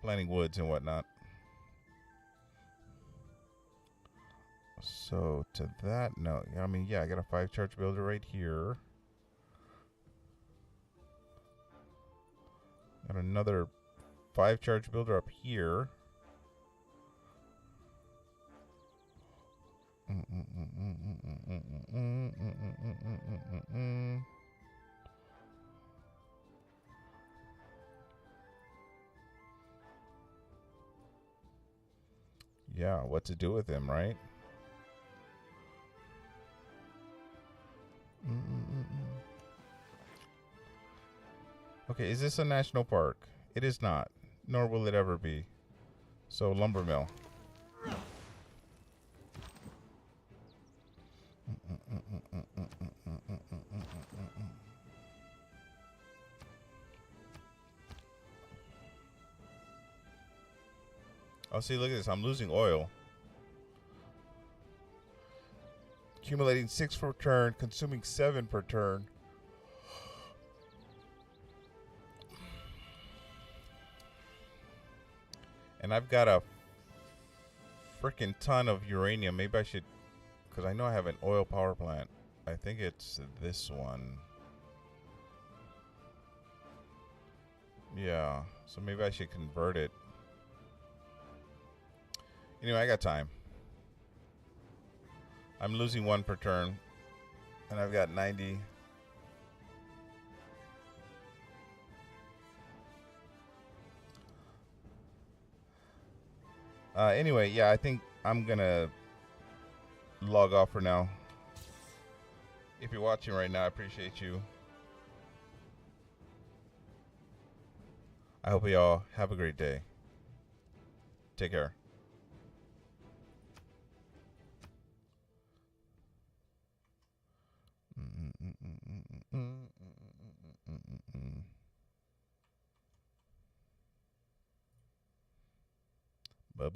A: planting woods and whatnot. So to that note, I mean, yeah, I got a 5-charge builder right here. Got another 5-charge builder up here. Yeah, what to do with him, right? Okay, is this a national park? It is not, nor will it ever be. So, lumber mill. Oh, see, look at this. I'm losing oil. Accumulating 6 per turn, consuming 7 per turn. And I've got a freaking ton of uranium. Maybe I should, because I know I have an oil power plant. I think it's this one. Yeah, so maybe I should convert it. Anyway, I got time. I'm losing 1 per turn, and I've got 90. Anyway, yeah, I think I'm gonna log off for now. If you're watching right now, I appreciate you. I hope y'all have a great day. Take care.